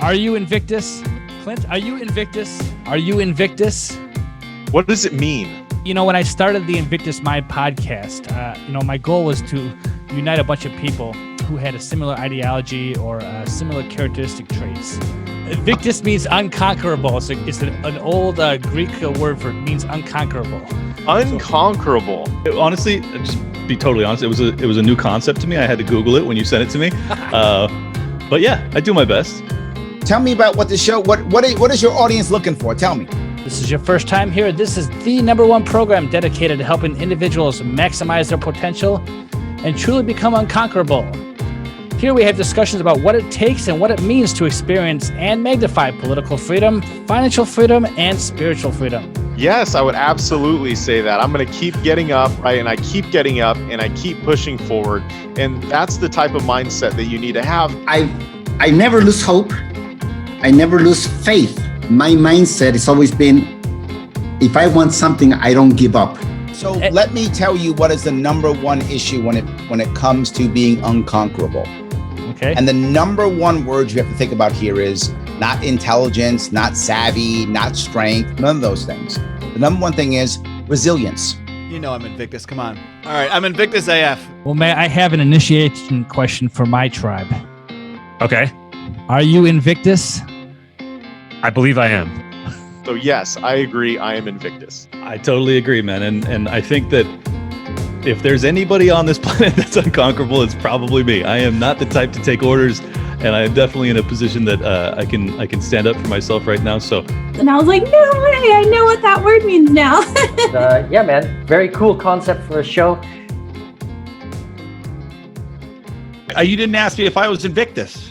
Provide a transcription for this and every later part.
Are you Invictus? Clint, are you Invictus? Are you Invictus? What does it mean? You know, when I started the Invictus Mind podcast, my goal was to unite a bunch of people who had a similar ideology or similar characteristic traits. Invictus means unconquerable. It's an old Greek word for it means unconquerable. Unconquerable. Honestly, just be totally honest, it was a new concept to me. I had to Google it when you sent it to me. But yeah, I do my best. Tell me about what the show. What is your audience looking for? Tell me. This is your first time here. This is the #1 program dedicated to helping individuals maximize their potential and truly become unconquerable. Here we have discussions about what it takes and what it means to experience and magnify political freedom, financial freedom, and spiritual freedom. Yes, I would absolutely say that. I'm going to keep getting up, right? And I keep getting up and I keep pushing forward. And that's the type of mindset that you need to have. I never lose hope. I never lose faith. My mindset has always been, if I want something, I don't give up. So let me tell you what is the #1 issue when it comes to being unconquerable. Okay. And the #1 word you have to think about here is not intelligence, not savvy, not strength, none of those things. The #1 thing is resilience. You know I'm Invictus, come on. All right, I'm Invictus AF. Well, Matt, I have an initiation question for my tribe. Okay. Are you Invictus? I believe I am. So yes, I agree. I am Invictus. I totally agree, man. And I think that if there's anybody on this planet that's unconquerable, it's probably me. I am not the type to take orders, and I am definitely in a position that I can stand up for myself right now. So. And I was like, no way, I know what that word means now. Yeah, man, very cool concept for a show. You didn't ask me if I was Invictus.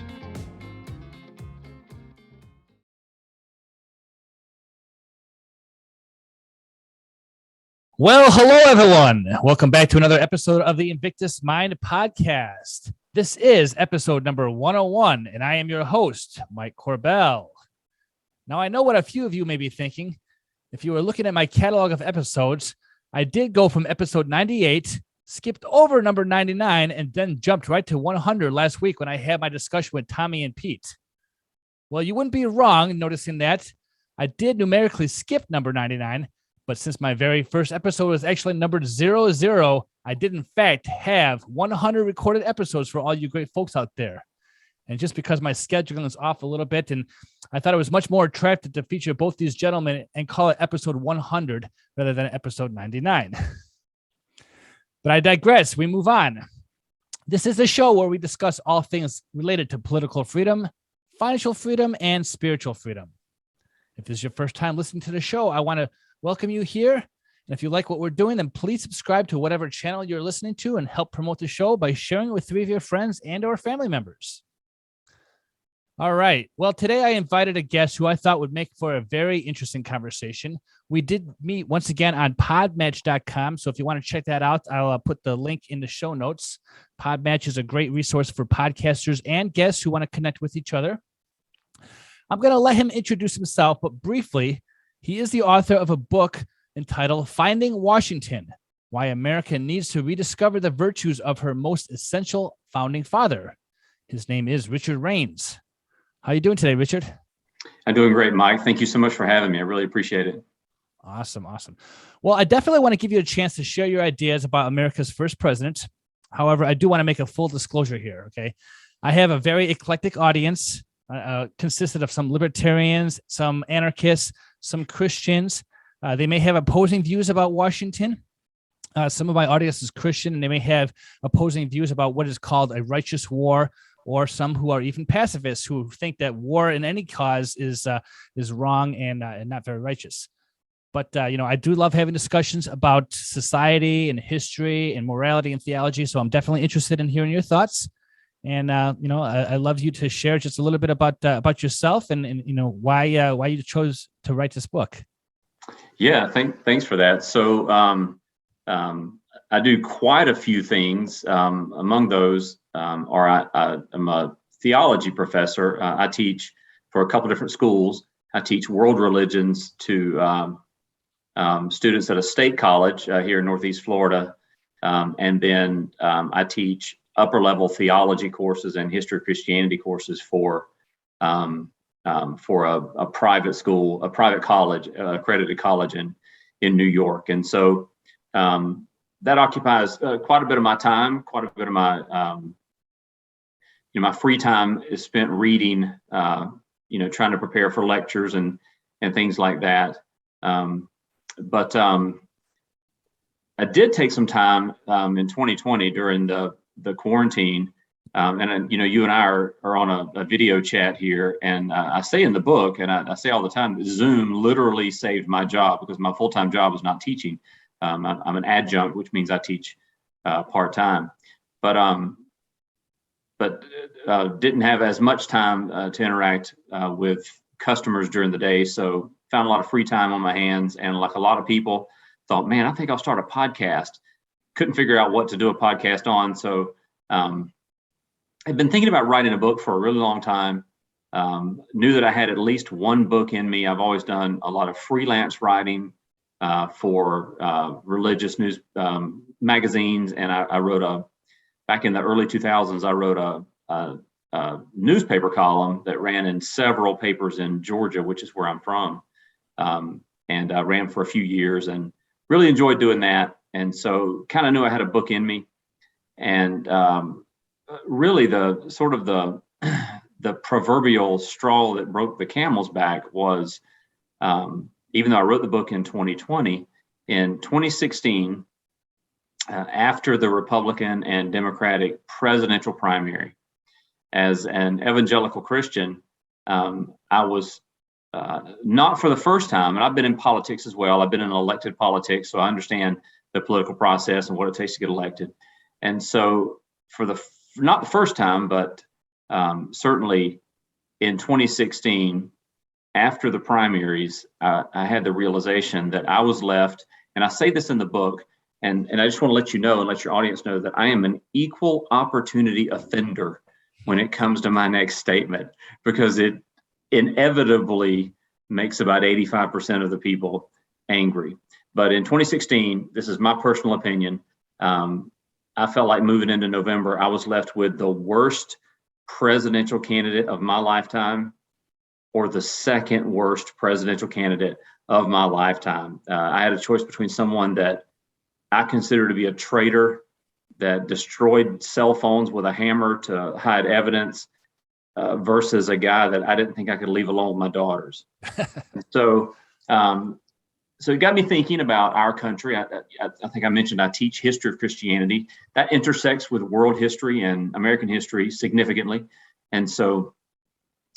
Well, hello, everyone. Welcome back to another episode of the Invictus Mind podcast. This is episode number 101, and I am your host, Mike Corbell. Now, I know what a few of you may be thinking. If you were looking at my catalog of episodes, I did go from episode 98, skipped over number 99, and then jumped right to 100 last week when I had my discussion with Tommy and Pete. Well, you wouldn't be wrong noticing that. I did numerically skip number 99, but since my very first episode was actually numbered 00, I did in fact have 100 recorded episodes for all you great folks out there. And just because my scheduling is off a little bit, and I thought it was much more attractive to feature both these gentlemen and call it episode 100 rather than episode 99. But I digress. We move on. This is a show where we discuss all things related to political freedom, financial freedom, and spiritual freedom. If this is your first time listening to the show, I want to welcome you here. And if you like what we're doing, then please subscribe to whatever channel you're listening to and help promote the show by sharing it with 3 of your friends and or family members. All right. Well, today I invited a guest who I thought would make for a very interesting conversation. We did meet once again on podmatch.com. So if you want to check that out, I'll put the link in the show notes. Podmatch is a great resource for podcasters and guests who want to connect with each other. I'm going to let him introduce himself, but briefly, he is the author of a book entitled Finding Washington, Why America Needs to Rediscover the Virtues of Her Most Essential Founding Father. His name is Richard Rains. How are you doing today, Richard? I'm doing great, Mike. Thank you so much for having me. I really appreciate it. Awesome. Well, I definitely want to give you a chance to share your ideas about America's first president. However, I do want to make a full disclosure here, okay? I have a very eclectic audience, consisted of some libertarians, some anarchists, some Christians. They may have opposing views about Washington. Some of my audience is Christian, and they may have opposing views about what is called a righteous war, or some who are even pacifists who think that war in any cause is wrong and not very righteous. But, I do love having discussions about society and history and morality and theology. So I'm definitely interested in hearing your thoughts. And, I love you to share just a little bit about yourself and why you chose to write this book. Yeah, thanks for that. So I do quite a few things. Among those I'm a theology professor. I teach for a couple different schools. I teach world religions to students at a state college here in Northeast Florida. And then I teach upper level theology courses and history of Christianity courses for for a private school, a private college, accredited college in New York. And so that occupies quite a bit of my time, quite a bit of my, my free time is spent reading, trying to prepare for lectures and things like that. But I did take some time in 2020 during the quarantine. And you and I are on a video chat here, and I say in the book, and I say all the time, Zoom literally saved my job because my full-time job is not teaching. I'm an adjunct, which means I teach part-time, but didn't have as much time to interact with customers during the day. So found a lot of free time on my hands, and like a lot of people, thought, man, I think I'll start a podcast. Couldn't figure out what to do a podcast on, so I've been thinking about writing a book for a really long time. Knew that I had at least one book in me. I've always done a lot of freelance writing for religious news magazines, and I wrote back in the early 2000s, I wrote a newspaper column that ran in several papers in Georgia, which is where I'm from, and I ran for a few years and really enjoyed doing that. And so kind of knew I had a book in me, and really the proverbial straw that broke the camel's back was, even though I wrote the book in 2020, in 2016, after the Republican and Democratic presidential primary, as an evangelical Christian, I was not for the first time, and I've been in politics as well. I've been in elected politics, so I understand the political process and what it takes to get elected. And so not the first time, but certainly in 2016, after the primaries, I had the realization that I was left, and I say this in the book, and I just want to let you know and let your audience know that I am an equal opportunity offender when it comes to my next statement, because it inevitably makes about 85% of the people angry. But in 2016, this is my personal opinion, I felt like moving into November, I was left with the worst presidential candidate of my lifetime, or the second worst presidential candidate of my lifetime. I had a choice between someone that I consider to be a traitor, that destroyed cell phones with a hammer to hide evidence, versus a guy that I didn't think I could leave alone with my daughters. So it got me thinking about our country. I think I mentioned I teach history of Christianity. That intersects with world history and American history significantly. And so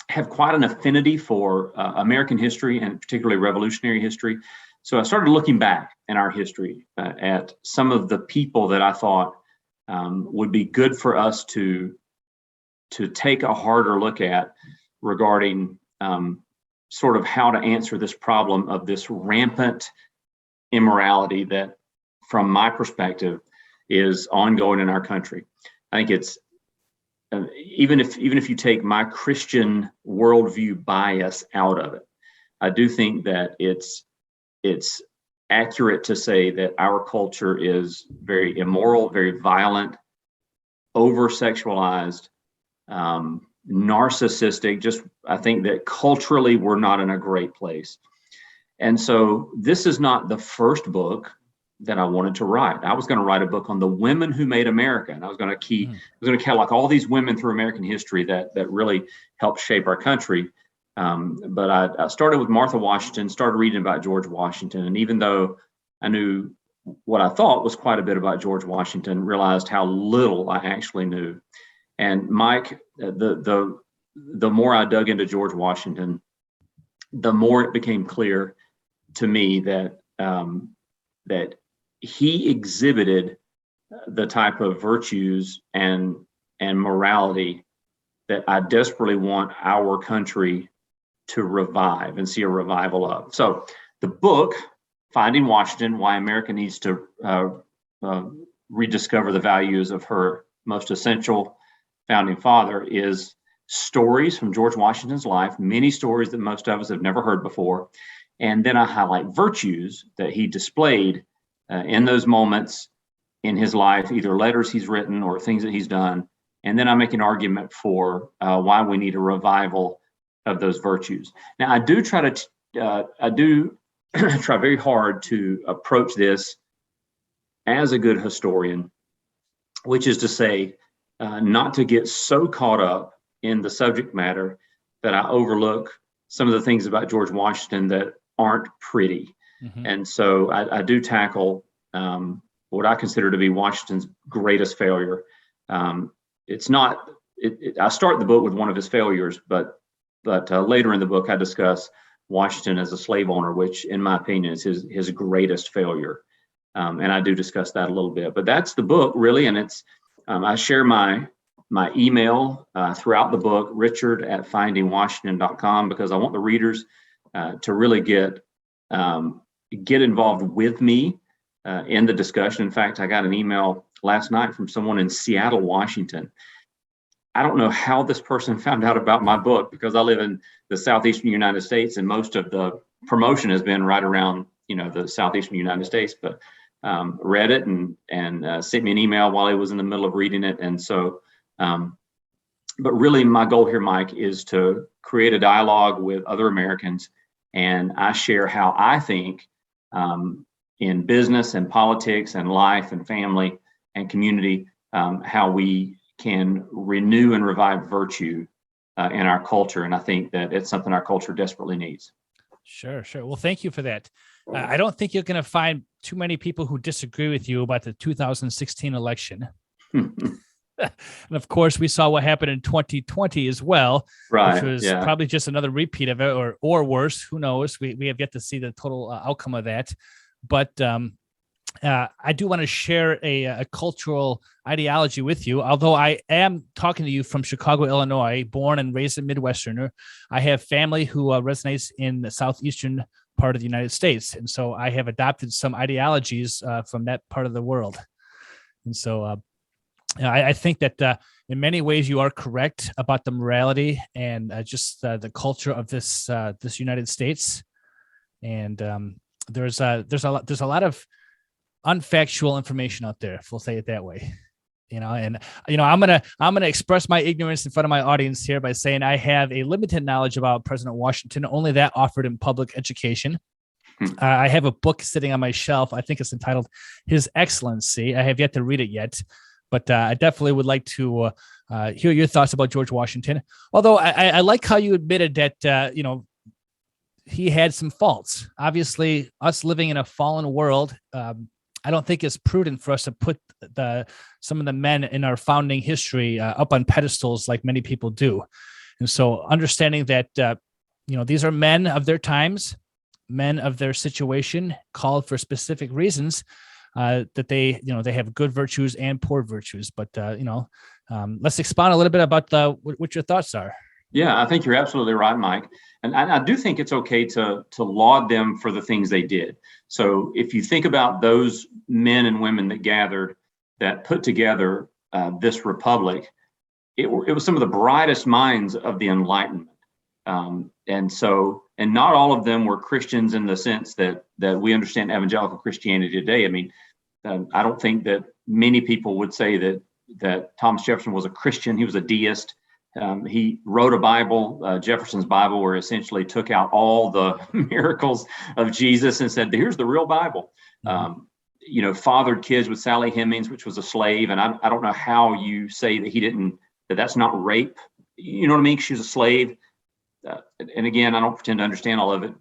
have quite an affinity for American history, and particularly revolutionary history. So I started looking back in our history at some of the people that I thought would be good for us to take a harder look at regarding sort of how to answer this problem of this rampant immorality that, from my perspective, is ongoing in our country. I think it's even if you take my Christian worldview bias out of it, I do think that it's accurate to say that our culture is very immoral, very violent, over-sexualized, narcissistic. Just, I think that culturally we're not in a great place. And so this is not the first book that I wanted to write. I was going to write a book on the women who made America, and I was going to count like all these women through American history that really helped shape our country. But I started with Martha Washington, started reading about George Washington, and even though I knew what I thought was quite a bit about George Washington, realized how little I actually knew. And Mike, the more I dug into George Washington, the more it became clear to me that that he exhibited the type of virtues and morality that I desperately want our country to revive and see a revival of. So the book, Finding Washington, Why America Needs to Rediscover the Values of Her Most Essential Founding Father, is stories from George Washington's life, many stories that most of us have never heard before. And then I highlight virtues that he displayed in those moments in his life, either letters he's written or things that he's done. And then I make an argument for why we need a revival of those virtues. Now, I do try try very hard to approach this as a good historian, which is to say, not to get so caught up in the subject matter that I overlook some of the things about George Washington that aren't pretty. Mm-hmm. And so I do tackle what I consider to be Washington's greatest failure. It's not. I start the book with one of his failures, but later in the book I discuss Washington as a slave owner, which, in my opinion, is his greatest failure. And I do discuss that a little bit. But that's the book, really, and it's. I share my email throughout the book, richard@findingwashington.com, because I want the readers to really get involved with me in the discussion. In fact, I got an email last night from someone in Seattle, Washington. I don't know how this person found out about my book, because I live in the southeastern United States, and most of the promotion has been right around the southeastern United States. But read it and sent me an email while I was in the middle of reading it. And so, but really my goal here, Mike, is to create a dialogue with other Americans. And I share how I think in business and politics and life and family and community, how we can renew and revive virtue in our culture. And I think that it's something our culture desperately needs. Sure. Well, thank you for that. I don't think you're going to find too many people who disagree with you about the 2016 election. And of course, we saw what happened in 2020 as well, which was probably just another repeat of it, or worse. Who knows? We have yet to see the total outcome of that. But I do want to share a cultural ideology with you. Although I am talking to you from Chicago, Illinois, born and raised a Midwesterner, I have family who resonates in the southeastern part of the United States. And so I have adopted some ideologies from that part of the world. And so I think that in many ways you are correct about the morality and just the culture of this United States. And there's a lot of unfactual information out there, if we'll say it that way. I'm gonna express my ignorance in front of my audience here by saying I have a limited knowledge about President Washington, only that offered in public education. I have a book sitting on my shelf. I think it's entitled His Excellency. I have yet to read it yet, but I definitely would like to hear your thoughts about George Washington. Although I like how you admitted that he had some faults. Obviously, us living in a fallen world, I don't think it's prudent for us to put some of the men in our founding history up on pedestals like many people do. And so understanding that, these are men of their times, men of their situation, called for specific reasons, that they have good virtues and poor virtues. But, let's expound a little bit about what your thoughts are. Yeah, I think you're absolutely right, Mike. And I do think it's okay to laud them for the things they did. So if you think about those men and women that gathered, that put together this republic, it was some of the brightest minds of the Enlightenment. And not all of them were Christians in the sense that we understand evangelical Christianity today. I mean, I don't think that many people would say that Thomas Jefferson was a Christian. He was a deist. He wrote a Bible, Jefferson's Bible, where he essentially took out all the miracles of Jesus and said, here's the real Bible. Fathered kids with Sally Hemings, which was a slave. And I don't know how you say that that's not rape. You know what I mean? She was a slave. And again, I don't pretend to understand all of it.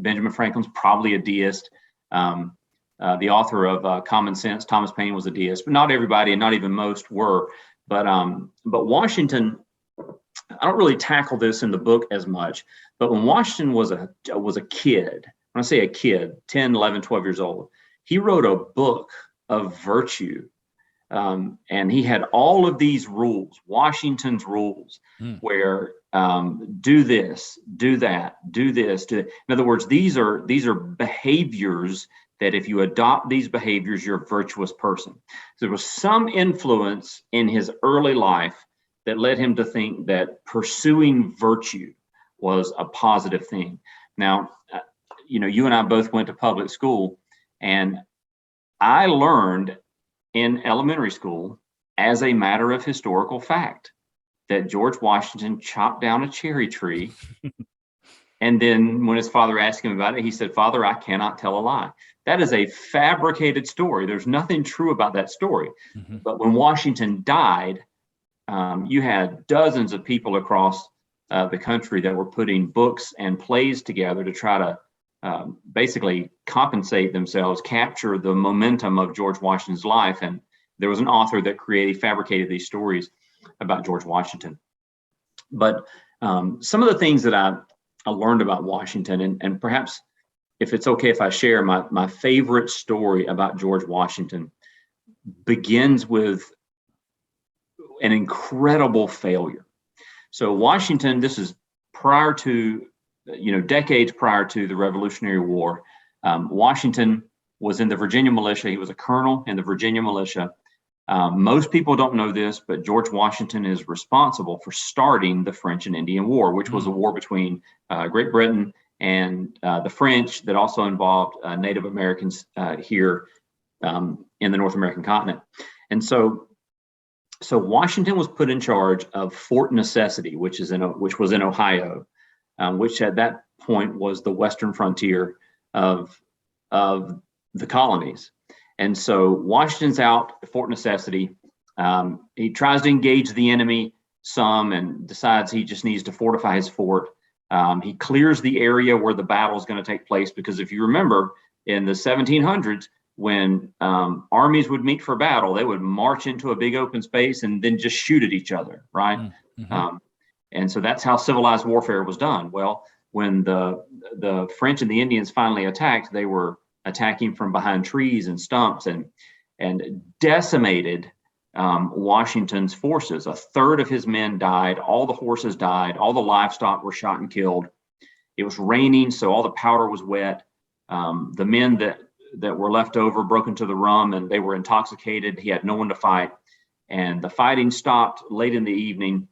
Benjamin Franklin's probably a deist. The author of Common Sense, Thomas Paine, was a deist, but not everybody and not even most were. But Washington, I don't really tackle this in the book as much, but when Washington was a kid, when I say a kid, 10, 11, 12 years old, he wrote a book of virtue. And he had all of these rules, Washington's rules, where do this, do that, do this. In other words, these are behaviors that if you adopt these behaviors, you're a virtuous person. So there was some influence in his early life that led him to think that pursuing virtue was a positive thing. Now, you and I both went to public school, and I learned in elementary school as a matter of historical fact that George Washington chopped down a cherry tree. And then when his father asked him about it, he said, "Father, I cannot tell a lie." That is a fabricated story. There's nothing true about that story. Mm-hmm. But when Washington died, you had dozens of people across the country that were putting books and plays together to try to basically compensate themselves, capture the momentum of George Washington's life. And there was an author that fabricated these stories about George Washington. But some of the things that I learned about Washington, and perhaps if it's okay if I share, my favorite story about George Washington begins with an incredible failure. So Washington, this is prior to, decades prior to the Revolutionary War. Washington was in the Virginia militia. He was a colonel in the Virginia militia. Most people don't know this, but George Washington is responsible for starting the French and Indian War, which was a war between Great Britain and the French that also involved Native Americans here in the North American continent. And so Washington was put in charge of Fort Necessity, which was in Ohio, which at that point was the western frontier of the colonies. And so Washington's out at Fort Necessity. He tries to engage the enemy some and decides he just needs to fortify his fort. He clears the area where the battle is going to take place, because if you remember, in the 1700s, when armies would meet for battle, they would march into a big open space and then just shoot at each other, right? Mm-hmm. And so that's how civilized warfare was done. Well, when the French and the Indians finally attacked, they were attacking from behind trees and stumps and decimated Washington's forces. A third of his men died. All the horses died. All the livestock were shot and killed. It was raining, so all the powder was wet. The men that were left over broke into the rum and they were intoxicated. He had no one to fight. And the fighting stopped late in the evening.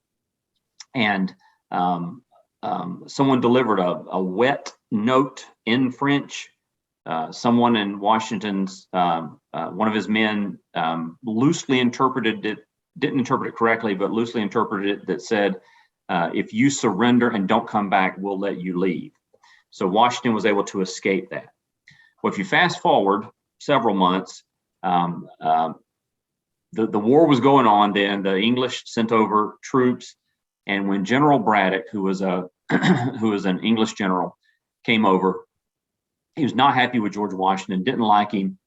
And someone delivered a wet note in French. Someone in Washington's, one of his men loosely interpreted it, didn't interpret it correctly, but loosely interpreted it, that said, if you surrender and don't come back, we'll let you leave. So Washington was able to escape that. Well, if you fast forward several months, the war was going on then. The English sent over troops. And when General Braddock, who was an English general, came over, he was not happy with George Washington, didn't like him.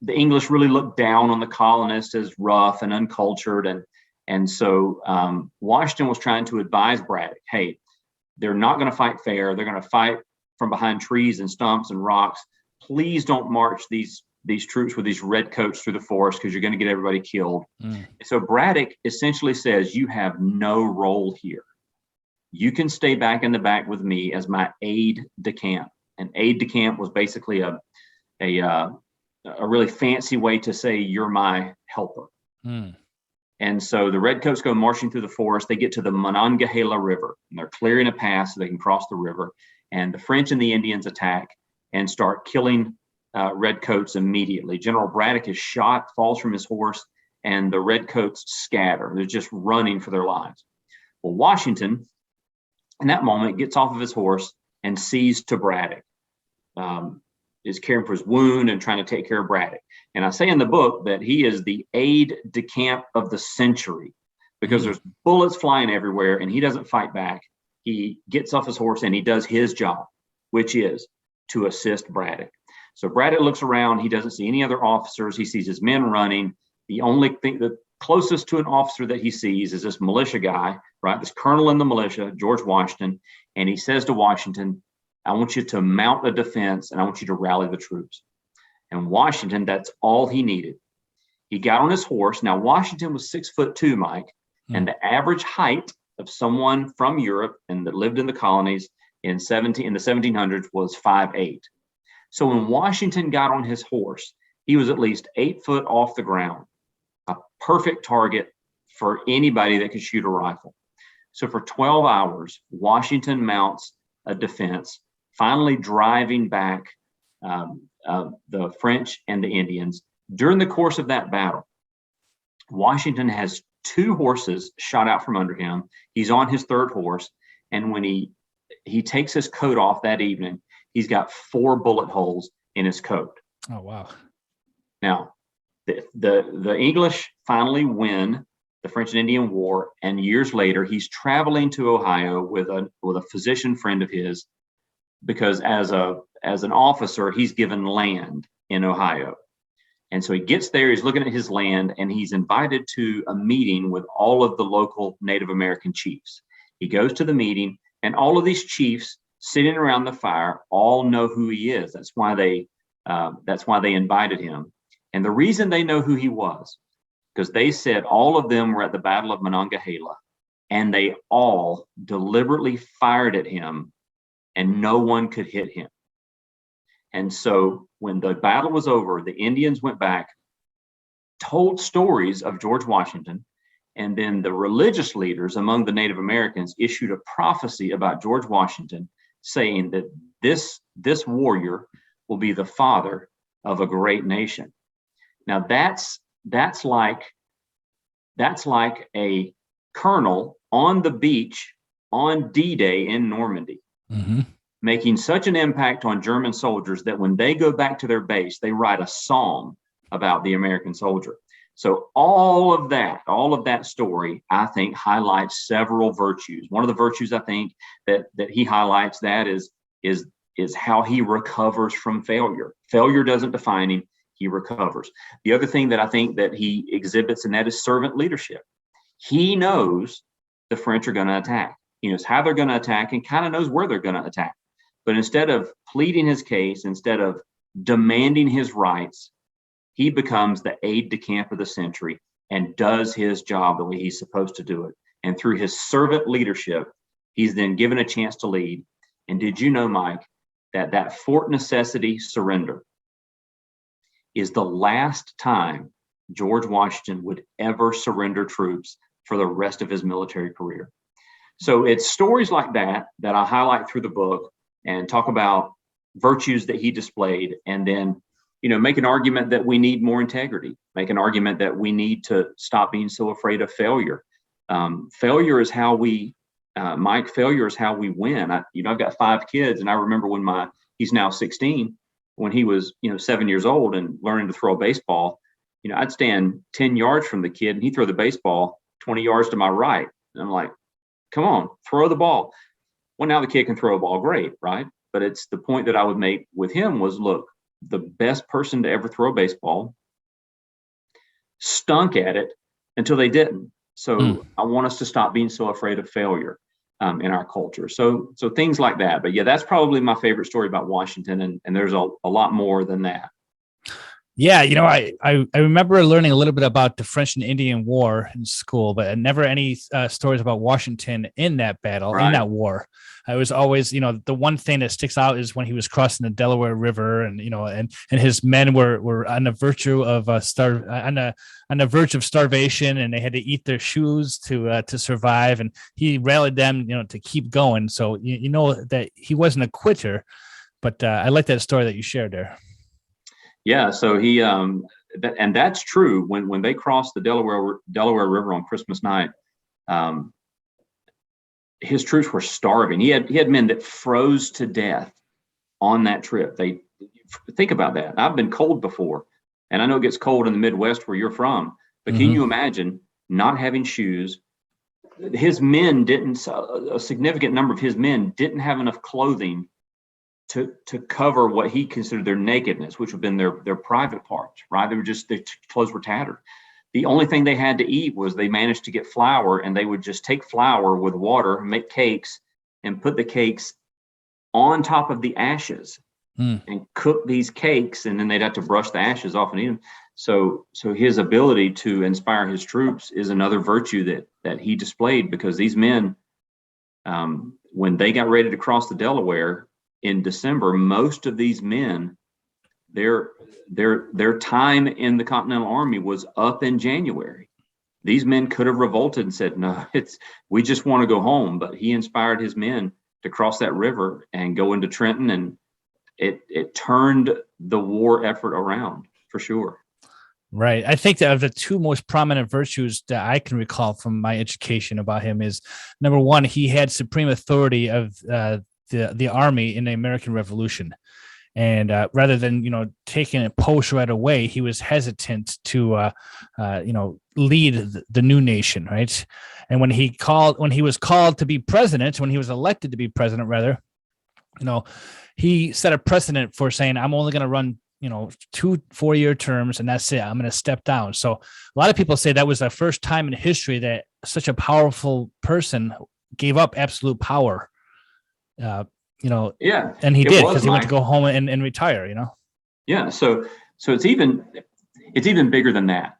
The English really looked down on the colonists as rough and uncultured. And so Washington was trying to advise Braddock, hey, they're not going to fight fair. They're going to fight from behind trees and stumps and rocks. Please don't march these troops with these red coats through the forest, because you're going to get everybody killed. So Braddock essentially says, you have no role here. You can stay back in the back with me as my aide de camp. An aide de camp was basically a really fancy way to say you're my helper. And so the redcoats go marching through the forest. They get to the Monongahela River, and they're clearing a path so they can cross the river. And the French and the Indians attack and start killing redcoats immediately. General Braddock is shot, falls from his horse, and the redcoats scatter. They're just running for their lives. Well, Washington, in that moment, gets off of his horse and sees to Braddock, is caring for his wound and trying to take care of Braddock. And I say in the book that he is the aide de camp of the century, because there's bullets flying everywhere and he doesn't fight back. He gets off his horse and he does his job, which is to assist Braddock. So Braddock looks around. He doesn't see any other officers. He sees his men running. The only thing, the closest to an officer that he sees is this militia guy, right? This colonel in the militia, George Washington. And he says to Washington, I want you to mount a defense and I want you to rally the troops. And Washington, that's all he needed. He got on his horse. Now, Washington was 6'2", Mike, and the average height of someone from Europe and that lived in the colonies in the 1700s was 5'8". So when Washington got on his horse, he was at least 8 foot off the ground, a perfect target for anybody that could shoot a rifle. So for 12 hours, Washington mounts a defense, finally driving back the French and the Indians. During the course of that battle, Washington has 2 horses shot out from under him. He's on his 3rd horse. And when he takes his coat off that evening, he's got 4 bullet holes in his coat. Oh, wow. Now, the English finally win the French and Indian War, and years later, he's traveling to Ohio with a physician friend of his, because as an officer, he's given land in Ohio. And so he gets there, he's looking at his land, and he's invited to a meeting with all of the local Native American chiefs. He goes to the meeting, and all of these chiefs sitting around the fire all know who he is. That's why they invited him. And the reason they know who he was, because they said all of them were at the Battle of Monongahela, and they all deliberately fired at him, and no one could hit him. And so when the battle was over, the Indians went back, told stories of George Washington, and then the religious leaders among the Native Americans issued a prophecy about George Washington, saying that this warrior will be the father of a great nation. Now that's like a colonel on the beach on D-Day in Normandy, making such an impact on German soldiers that when they go back to their base, they write a song about the American soldier. So all of that story, I think, highlights several virtues. One of the virtues I think that he highlights that is how he recovers from failure. Failure doesn't define him. He recovers. The other thing that I think that he exhibits, and that is servant leadership. He knows the French are going to attack. He knows how they're going to attack and kind of knows where they're going to attack. But instead of pleading his case, instead of demanding his rights, he becomes the aide-de-camp of the century and does his job the way he's supposed to do it. And through his servant leadership, he's then given a chance to lead. And did you know, Mike, that Fort Necessity surrender is the last time George Washington would ever surrender troops for the rest of his military career? So it's stories like that I highlight through the book and talk about virtues that he displayed, and then, make an argument that we need more integrity, make an argument that we need to stop being so afraid of failure. Failure is how we, Mike, failure is how we win. I've got 5 kids, and I remember when he's now 16, when he was, 7 years old and learning to throw a baseball, I'd stand 10 yards from the kid and he'd throw the baseball 20 yards to my right. And I'm like, come on, throw the ball. Well, now the kid can throw a ball great, right? But it's the point that I would make with him was, look, the best person to ever throw a baseball stunk at it until they didn't. So I want us to stop being so afraid of failure in our culture. So things like that. But yeah, that's probably my favorite story about Washington. And there's a lot more than that. Yeah, I remember learning a little bit about the French and Indian War in school, but never any stories about Washington in that battle, in that war. I was always, the one thing that sticks out is when he was crossing the Delaware River, and and his men were on the verge of starvation, and they had to eat their shoes to survive, and he rallied them, to keep going. So that he wasn't a quitter, but I like that story that you shared there. Yeah, so he and that's true. When they crossed the Delaware River on Christmas night, his troops were starving. He had men that froze to death on that trip. They think about that. I've been cold before, and I know it gets cold in the Midwest where you're from. But can you imagine not having shoes? His men a significant number of his men didn't have enough clothing to cover what he considered their nakedness, which would have been their private parts, right? Their clothes were tattered. The only thing they had to eat was they managed to get flour, and they would just take flour with water, make cakes, and put the cakes on top of the ashes and cook these cakes, and then they'd have to brush the ashes off and eat them. So his ability to inspire his troops is another virtue that he displayed, because these men, when they got ready to cross the Delaware in December, most of these men, their time in the Continental Army was up in January. These men could have revolted and said, no, we just want to go home. But he inspired his men to cross that river and go into Trenton, and it turned the war effort around for sure. Right. I think that of the two most prominent virtues that I can recall from my education about him is, number one, he had supreme authority of the army in the American Revolution. And rather than, taking a post right away, he was hesitant to, lead the new nation. Right. And when he was called to be president, when he was elected to be president, rather, he set a precedent for saying, I'm only going to run 2 4-year terms, and that's it. I'm going to step down. So a lot of people say that was the first time in history that such a powerful person gave up absolute power. Yeah, and he did, because he went to go home and retire. Yeah. So it's even bigger than that.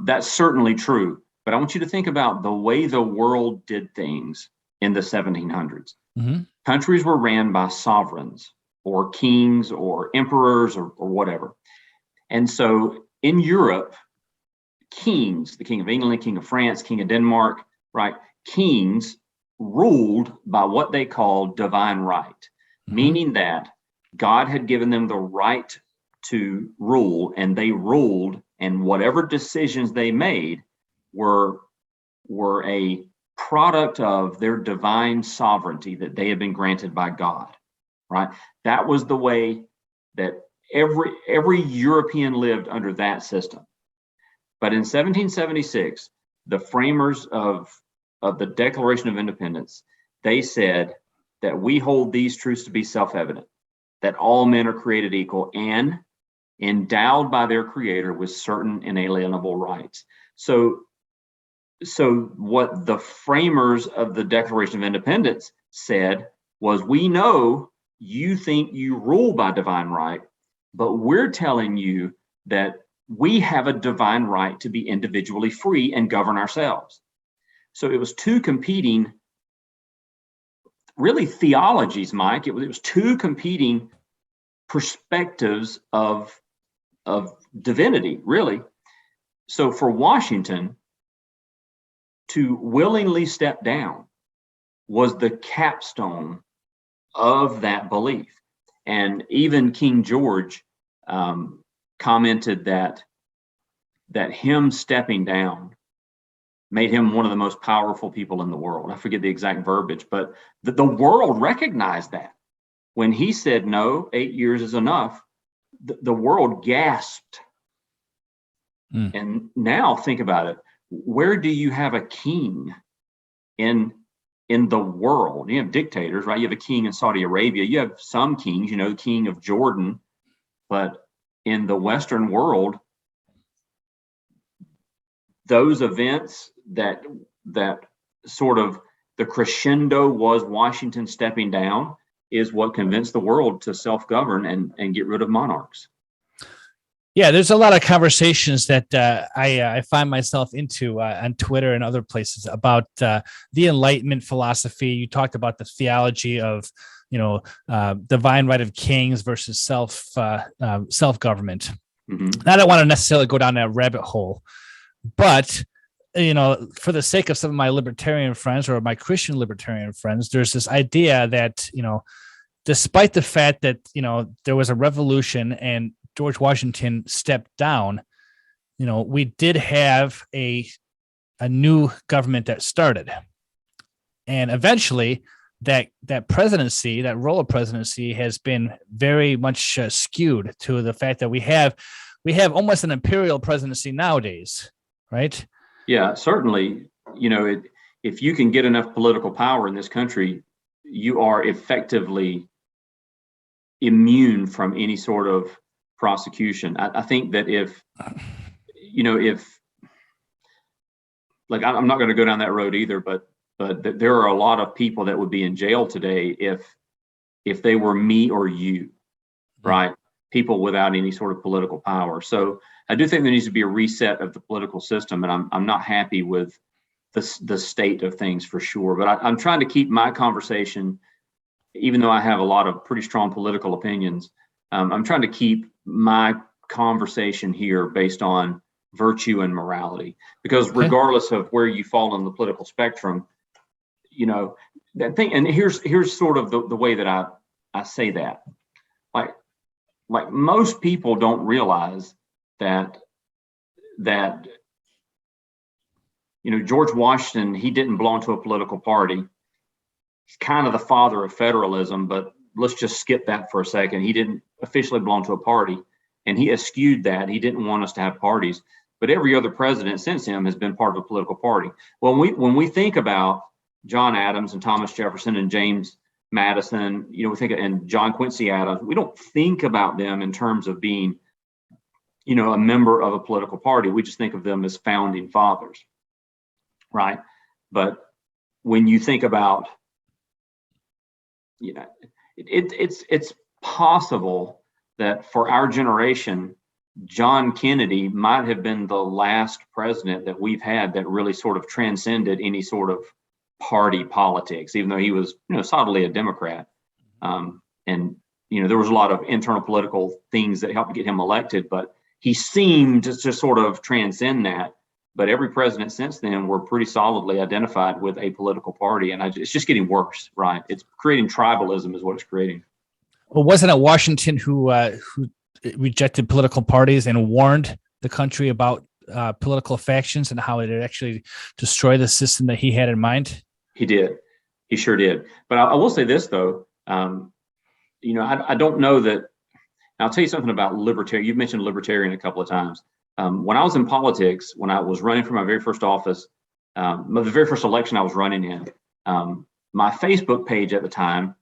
That's certainly true. But I want you to think about the way the world did things in the 1700s. Mm-hmm. Countries were ran by sovereigns, or kings, or emperors, or whatever. And so in Europe, kings, the King of England, King of France, King of Denmark, right? Kings ruled by what they called divine right, meaning that God had given them the right to rule, and they ruled, and whatever decisions they made were a product of their divine sovereignty that they had been granted by God. Right. That was the way that every European lived under that system. But in 1776, the framers of the Declaration of Independence, they said that we hold these truths to be self-evident, that all men are created equal and endowed by their creator with certain inalienable rights. So what the framers of the Declaration of Independence said was, we know you think you rule by divine right, but we're telling you that we have a divine right to be individually free and govern ourselves. So it was two competing, really, theologies, Mike. It was two competing perspectives of divinity, really. So for Washington to willingly step down was the capstone of that belief. And even King George commented that him stepping down made him one of the most powerful people in the world. I forget the exact verbiage, but the world recognized that. When he said, no, 8 years is enough, the world gasped. And now think about it. Where do you have a king in the world? You have dictators, right? You have a king in Saudi Arabia. You have some kings, the king of Jordan. But in the Western world, those events that sort of the crescendo was Washington stepping down is what convinced the world to self-govern and get rid of monarchs. Yeah, there's a lot of conversations that I find myself into on Twitter and other places about the Enlightenment philosophy. You talked about the theology of, divine right of kings versus self-government. Mm-hmm. I don't want to necessarily go down that rabbit hole, but for the sake of some of my libertarian friends or my Christian libertarian friends, there's this idea that despite the fact that there was a revolution and George Washington stepped down, we did have a new government that started. And eventually that presidency, that role of presidency has been very much skewed to the fact that we have almost an imperial presidency nowadays, right? Yeah, certainly. If you can get enough political power in this country, you are effectively immune from any sort of prosecution. I think that if I'm not going to go down that road either, but there are a lot of people that would be in jail today if they were me or you, right? People without any sort of political power. So I do think there needs to be a reset of the political system, and I'm not happy with the state of things for sure. But I'm trying to keep my conversation, even though I have a lot of pretty strong political opinions. I'm trying to keep my conversation here based on virtue and morality, because regardless of where you fall on the political spectrum, that thing. And here's sort of the way that I say that, like most people don't realize that that, George Washington, he didn't belong to a political party. He's kind of the father of federalism, but let's just skip that for a second. He didn't officially belong to a party, and he eschewed that. He didn't want us to have parties, but every other president since him has been part of a political party. Well, when we think about John Adams and Thomas Jefferson and James Madison, we think, and John Quincy Adams, we don't think about them in terms of being, a member of a political party. We just think of them as founding fathers, right? But when you think about, it's possible that for our generation, John Kennedy might have been the last president that we've had that really sort of transcended any sort of party politics, even though he was, solidly a Democrat. And there was a lot of internal political things that helped get him elected, but he seemed to just sort of transcend that. But every president since then were pretty solidly identified with a political party, and it's just getting worse, right? It's creating tribalism, is what it's creating. Well, wasn't it Washington who rejected political parties and warned the country about political factions and how it would actually destroy the system that he had in mind? He did. He sure did. But I will say this, though. I don't know that. I'll tell you something about libertarian. You've mentioned libertarian a couple of times. When I was in politics, when I was running for my very first office, the very first election I was running in, my Facebook page at the time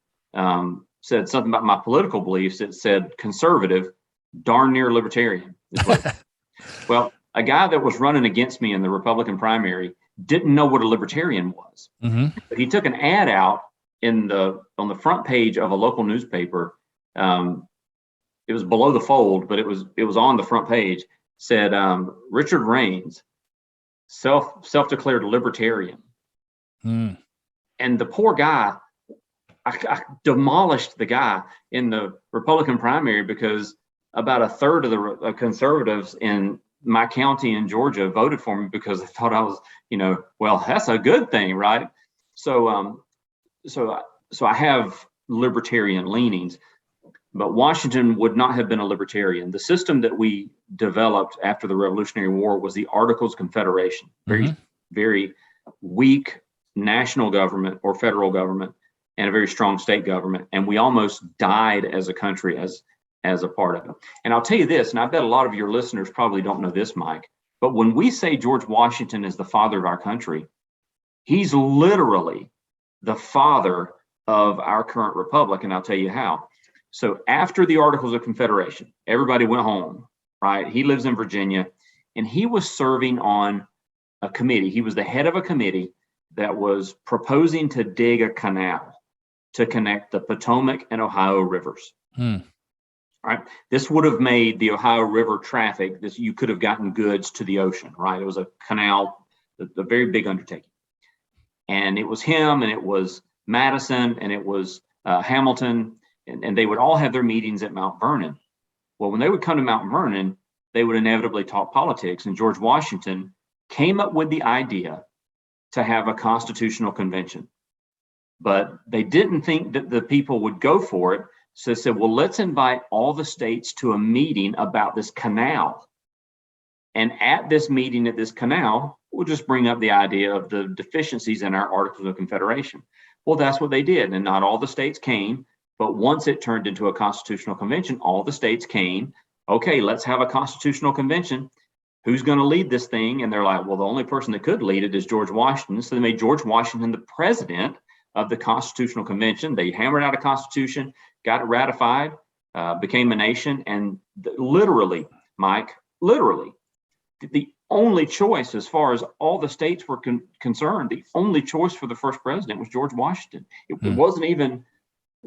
said something about my political beliefs. It said conservative, darn near libertarian. Well, a guy that was running against me in the Republican primary didn't know what a libertarian was. Mm-hmm. But he took an ad out on the front page of a local newspaper. It was below the fold, but it was on the front page. Said Richard Raines, self-declared libertarian. Mm. And the poor guy, I demolished the guy in the Republican primary because about a third of the conservatives in my county in Georgia voted for me because they thought I was, well, that's a good thing, right? So I have libertarian leanings. But Washington would not have been a libertarian. The system that we developed after the Revolutionary War was the Articles of Confederation, very, very weak national government or federal government and a very strong state government. And we almost died as a country as a part of it. And I'll tell you this, and I bet a lot of your listeners probably don't know this, Mike, but when we say George Washington is the father of our country, he's literally the father of our current republic. And I'll tell you how. So after the Articles of Confederation, everybody went home, right? He lives in Virginia, and he was serving on a committee. He was the head of a committee that was proposing to dig a canal to connect the Potomac and Ohio rivers. All right. This would have made the Ohio River traffic, you could have gotten goods to the ocean, right? It was a canal, a very big undertaking. And it was him, and it was Madison, and it was Hamilton, and they would all have their meetings at Mount Vernon. Well, when they would come to Mount Vernon, they would inevitably talk politics. And George Washington came up with the idea to have a constitutional convention. But they didn't think that the people would go for it. So they said, well, let's invite all the states to a meeting about this canal. And at this meeting at this canal, we'll just bring up the idea of the deficiencies in our Articles of Confederation. Well, that's what they did. And not all the states came. But once it turned into a constitutional convention, all the states came. Okay, let's have a constitutional convention. Who's going to lead this thing? And they're like, well, the only person that could lead it is George Washington. So they made George Washington the president of the Constitutional Convention. They hammered out a constitution, got it ratified, became a nation. And literally, Mike, the only choice, as far as all the states were concerned, the only choice for the first president was George Washington. It wasn't even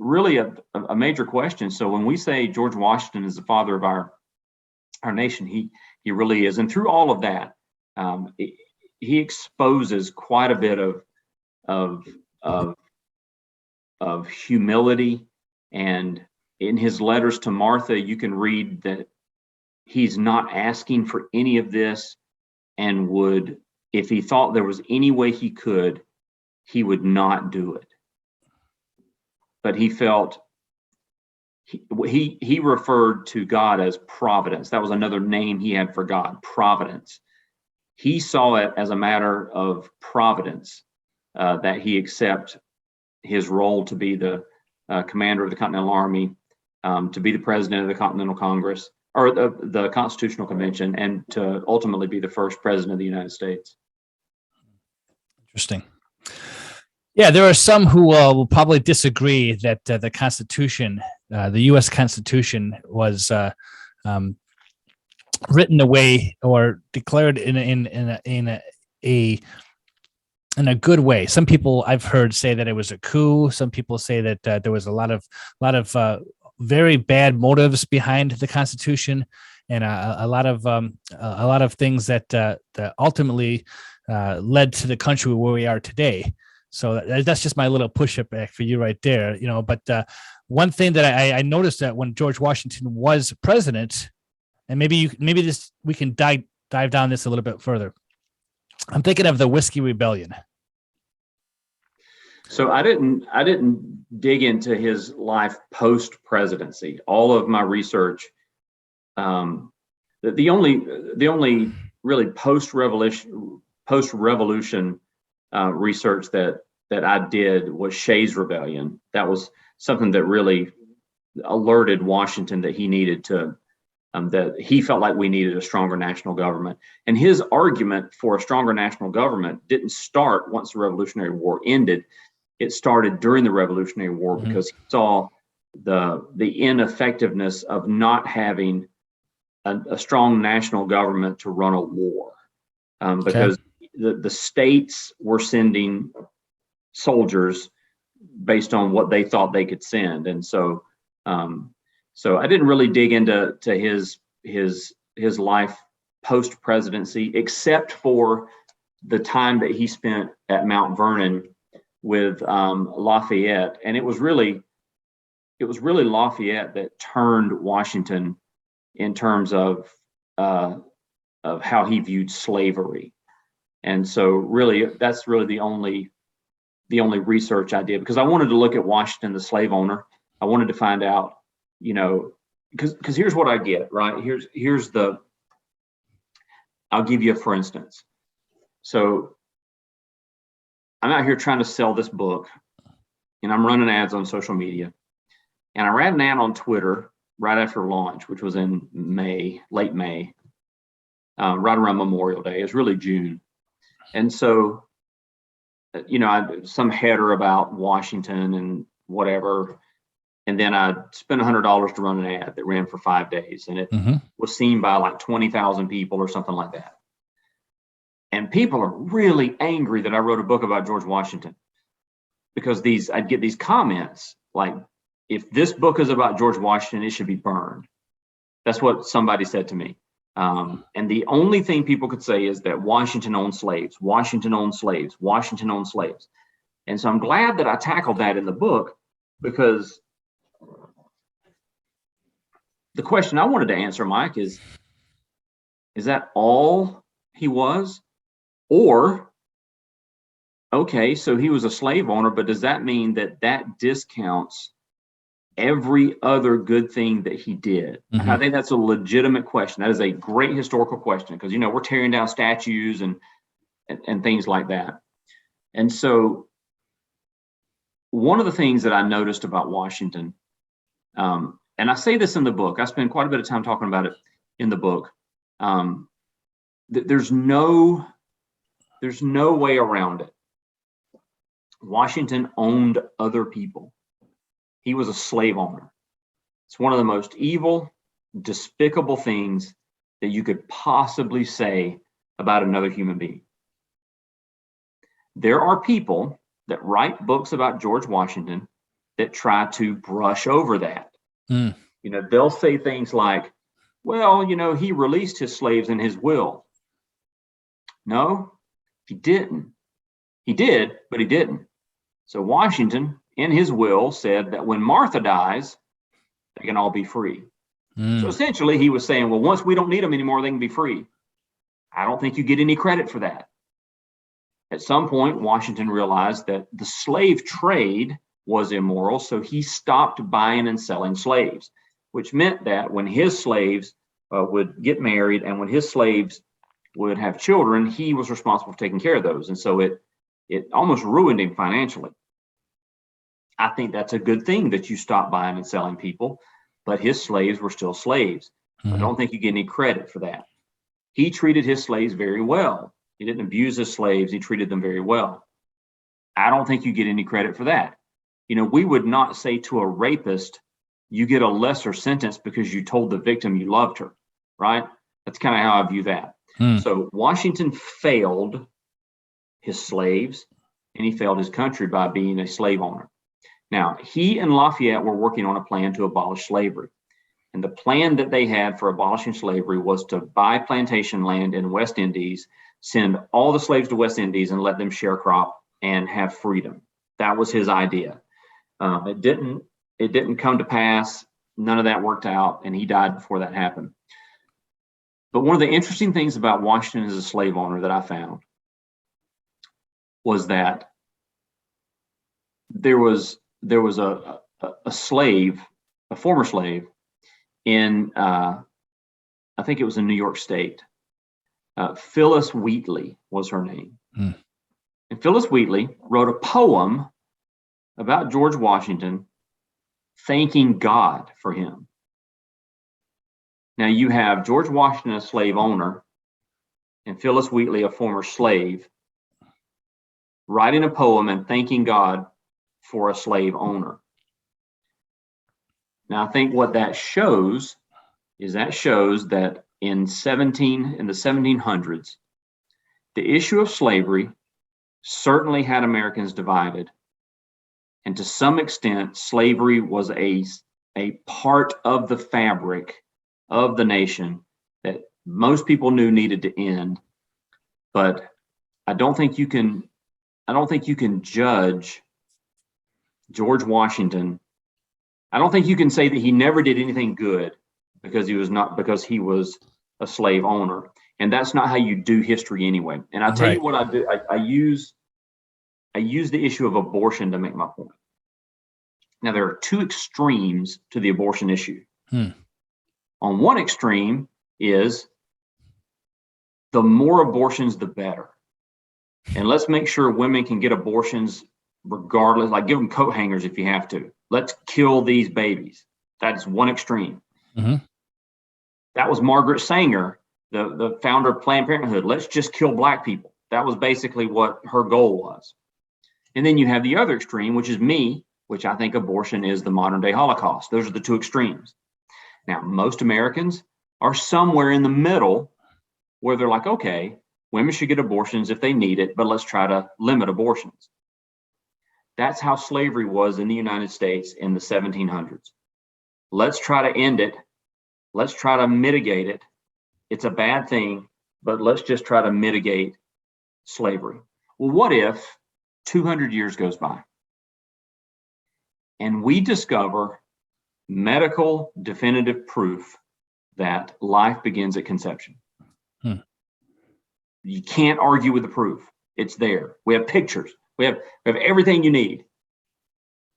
really a major question. So when we say George Washington is the father of our nation, he really is. And through all of that, he exposes quite a bit of humility. And in his letters to Martha, you can read that he's not asking for any of this, and would, if he thought there was any way he could, he would not do it. But he felt he referred to God as providence. That was another name he had for God, providence. He saw it as a matter of providence that he accept his role to be the commander of the Continental Army, to be the president of the Continental Congress, or the Constitutional Convention, and to ultimately be the first president of the United States. Interesting. Yeah, there are some who will probably disagree that the Constitution, the U.S. Constitution, was written away or declared in a good way. Some people I've heard say that it was a coup. Some people say that there was a lot of very bad motives behind the Constitution, and a lot of things that ultimately led to the country where we are today. So that's just my little push-up back for you right there, But one thing that I noticed that when George Washington was president, and maybe we can dive down this a little bit further. I'm thinking of the Whiskey Rebellion. So I didn't dig into his life post-presidency. All of my research, the only really post-revolution research that I did was Shays' Rebellion. That was something that really alerted Washington that he needed to, that he felt like we needed a stronger national government. And his argument for a stronger national government didn't start once the Revolutionary War ended. It started during the Revolutionary War, because he saw the ineffectiveness of not having a strong national government to run a war, because the states were sending soldiers based on what they thought they could send. And so I didn't really dig into his life post-presidency, except for the time that he spent at Mount Vernon with Lafayette. And it was really Lafayette that turned Washington in terms of how he viewed slavery. And so really, that's really the only research I did, because I wanted to look at Washington, the slave owner. I wanted to find out, because here's what I get, right? I'll give you a for instance. So I'm out here trying to sell this book, and I'm running ads on social media. And I ran an ad on Twitter right after launch, which was in May, late May, right around Memorial Day. It was really June. And so, some header about Washington and whatever. And then I spent $100 to run an ad that ran for 5 days. And it was seen by like 20,000 people or something like that. And people are really angry that I wrote a book about George Washington, because I'd get these comments like, if this book is about George Washington, it should be burned. That's what somebody said to me. And the only thing people could say is that Washington owned slaves, Washington owned slaves, Washington owned slaves. And so I'm glad that I tackled that in the book, because the question I wanted to answer, Mike, is that all he was? Or, okay, so he was a slave owner, but does that mean that discounts every other good thing that he did? I think that's a legitimate question. That is a great historical question, because we're tearing down statues and things like that. And so one of the things that I noticed about Washington, and I say this in the book, I spend quite a bit of time talking about it in the book. There's no way around it. Washington owned other people. He was a slave owner. It's one of the most evil, despicable things that you could possibly say about another human being. There are people that write books about George Washington that try to brush over that. They'll say things like, well, he released his slaves in his will. No, he didn't. He did, but he didn't. So Washington, in his will, said that when Martha dies, they can all be free. So essentially, he was saying, well, once we don't need them anymore, they can be free. I don't think you get any credit for that. At some point, Washington realized that the slave trade was immoral, so he stopped buying and selling slaves, which meant that when his slaves would get married and when his slaves would have children, he was responsible for taking care of those. And so it almost ruined him financially. I think that's a good thing that you stop buying and selling people, but his slaves were still slaves. I don't think you get any credit for that. He treated his slaves very well. He didn't abuse his slaves. He treated them very well. I don't think you get any credit for that. You know, we would not say to a rapist, you get a lesser sentence because you told the victim you loved her, right? That's kind of how I view that. So Washington failed his slaves and he failed his country by being a slave owner. Now, he and Lafayette were working on a plan to abolish slavery. And the plan that they had for abolishing slavery was to buy plantation land in West Indies, send all the slaves to West Indies and let them sharecrop and have freedom. That was his idea. It didn't come to pass. None of that worked out, and he died before that happened. But one of the interesting things about Washington as a slave owner that I found was that there was a slave, a former slave in, I think it was in New York State. Phyllis Wheatley was her name. And Phyllis Wheatley wrote a poem about George Washington thanking God for him. Now you have George Washington, a slave owner, and Phyllis Wheatley, a former slave, writing a poem and thanking God for a slave owner. Now I think what that shows is that in the 1700s, the issue of slavery certainly had Americans divided. And to some extent, slavery was a part of the fabric of the nation that most people knew needed to end. But I don't think you can judge George Washington. I don't think you can say that he never did anything good because he was a slave owner. And that's not how you do history anyway. And I'll tell you what I do. I use the issue of abortion to make my point. Now, there are two extremes to the abortion issue. On one extreme is the more abortions, the better. And let's make sure women can get abortions regardless, like give them coat hangers if you have to. Let's kill these babies. That's one extreme. That was Margaret Sanger, the founder of Planned Parenthood. Let's just kill black people. That was basically what her goal was. And then you have the other extreme, which is me, which I think abortion is the modern day Holocaust. Those are the two extremes. Now, most Americans are somewhere in the middle where they're like, okay, women should get abortions if they need it, but let's try to limit abortions. That's how slavery was in the United States in the 1700s. Let's try to end it. Let's try to mitigate it. It's a bad thing, but let's just try to mitigate slavery. Well, what if 200 years goes by and we discover medical definitive proof that life begins at conception? You can't argue with the proof. It's there. We have pictures. We have everything you need.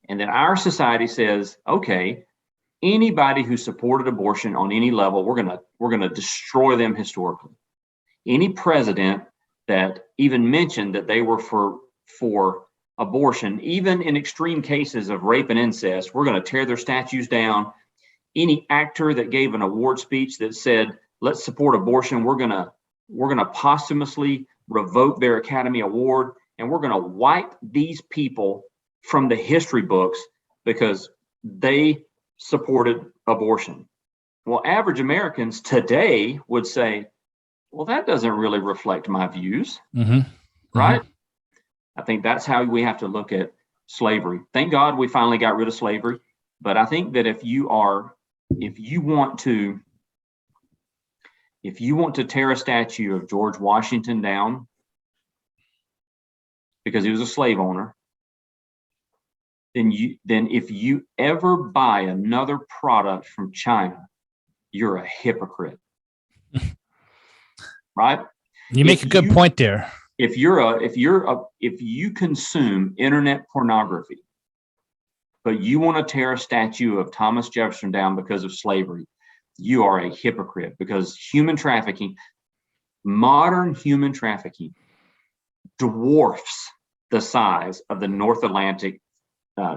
And then our society says, okay, anybody who supported abortion on any level, we're gonna destroy them historically. Any president that even mentioned that they were for abortion, even in extreme cases of rape and incest, we're going to tear their statues down. Any actor that gave an award speech that said, let's support abortion, we're going to posthumously revoke their Academy Award, and we're going to wipe these people from the history books because they supported abortion. Well, average Americans today would say, well, that doesn't really reflect my views, right? I think that's how we have to look at slavery. Thank God we finally got rid of slavery. But I think that if you want to tear a statue of George Washington down because he was a slave owner, then if you ever buy another product from China, you're a hypocrite. Right? You make a good point there. If you consume internet pornography, but you want to tear a statue of Thomas Jefferson down because of slavery, you are a hypocrite, because human trafficking, modern human trafficking, dwarfs the size of the North Atlantic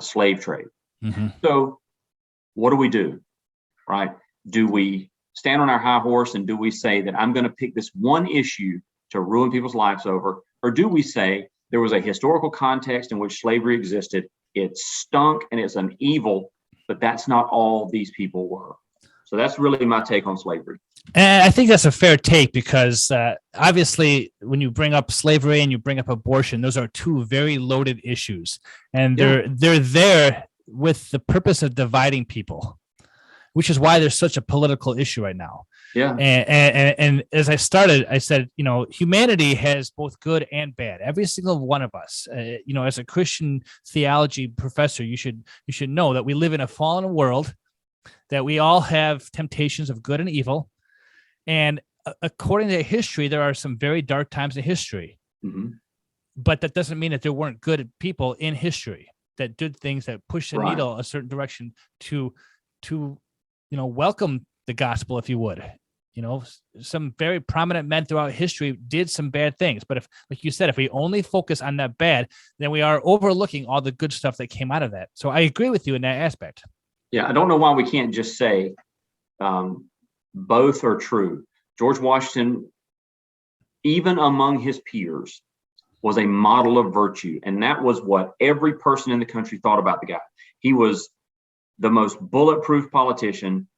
slave trade. Mm-hmm. So what do? Right? Do we stand on our high horse and do we say that I'm going to pick this one issue to ruin people's lives over? Or do we say there was a historical context in which slavery existed, it stunk and it's an evil, but that's not all these people were? So that's really my take on slavery. And I think that's a fair take, because obviously when you bring up slavery and you bring up abortion, those are two very loaded issues, and they're there with the purpose of dividing people, which is why there's such a political issue right now. Yeah. And as I started, I said, humanity has both good and bad. Every single one of us, as a Christian theology professor, you should know that we live in a fallen world, that we all have temptations of good and evil. And according to history, there are some very dark times in history. Mm-hmm. But that doesn't mean that there weren't good people in history that did things that pushed the needle a certain direction to welcome the gospel, if you would. Some very prominent men throughout history did some bad things. But if, like you said, if we only focus on that bad, then we are overlooking all the good stuff that came out of that. So I agree with you in that aspect. Yeah, I don't know why we can't just say both are true. George Washington, even among his peers, was a model of virtue. And that was what every person in the country thought about the guy. He was the most bulletproof politician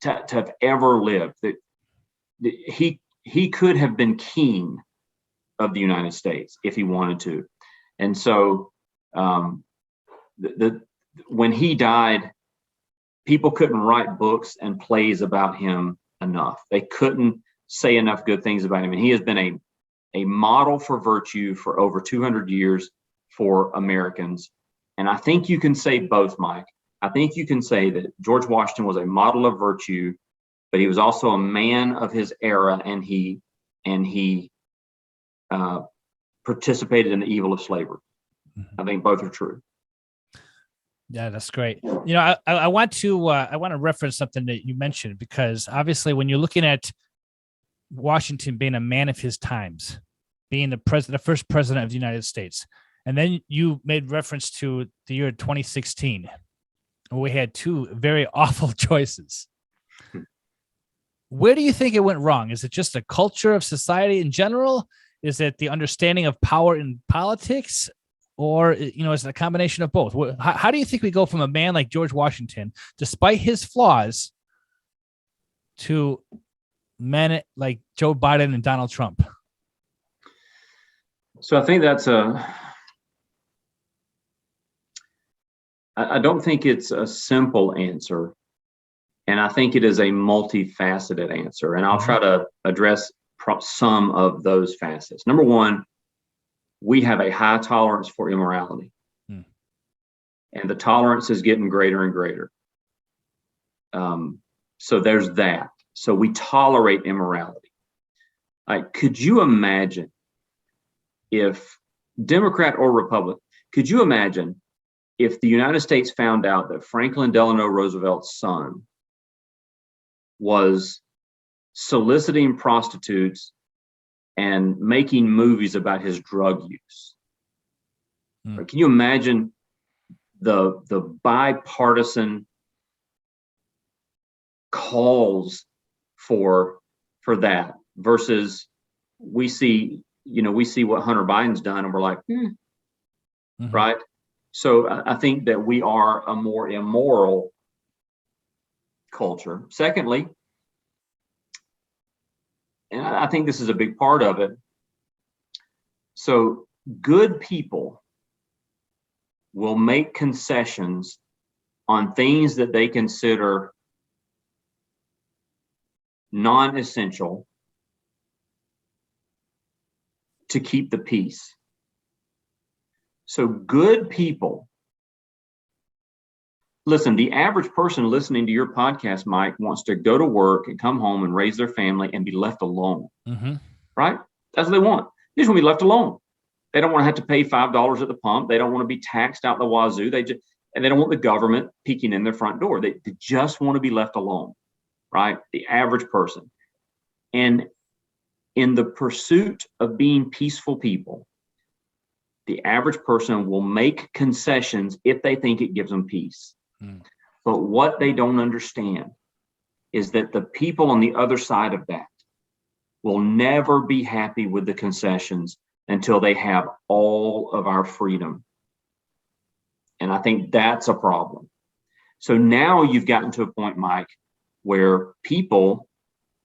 to have ever lived. He could have been king of the United States if he wanted to. And so when he died, people couldn't write books and plays about him enough. They couldn't say enough good things about him. And he has been a model for virtue for over 200 years for Americans. And I think you can say both, Mike. I think you can say that George Washington was a model of virtue, but he was also a man of his era, and he participated in the evil of slavery. I think both are true. Yeah, that's great. I want to reference something that you mentioned, because obviously when you're looking at Washington being a man of his times, being the first president of the United States, and then you made reference to the year 2016, where we had two very awful choices. Where do you think it went wrong? Is it just a culture of society in general? Is it the understanding of power in politics? Or, is it a combination of both? How do you think we go from a man like George Washington, despite his flaws, to men like Joe Biden and Donald Trump? So I think I don't think it's a simple answer. And I think it is a multifaceted answer. And I'll try to address some of those facets. Number one, we have a high tolerance for immorality. And the tolerance is getting greater and greater. So there's that. So we tolerate immorality. Could you imagine if Democrat or Republican, could you imagine if the United States found out that Franklin Delano Roosevelt's son was soliciting prostitutes and making movies about his drug use? Can you imagine the bipartisan calls for that versus we see what Hunter Biden's done and we're like, right? So I think that we are a more immoral culture. Secondly, and I think this is a big part of it, so good people will make concessions on things that they consider non-essential to keep the peace. So good people, listen, the average person listening to your podcast, Mike, wants to go to work and come home and raise their family and be left alone, right? That's what they want. They just want to be left alone. They don't want to have to pay $5 at the pump. They don't want to be taxed out the wazoo. and they don't want the government peeking in their front door. They just want to be left alone, right? The average person. And in the pursuit of being peaceful people, the average person will make concessions if they think it gives them peace. But what they don't understand is that the people on the other side of that will never be happy with the concessions until they have all of our freedom. And I think that's a problem. So now you've gotten to a point, Mike, where people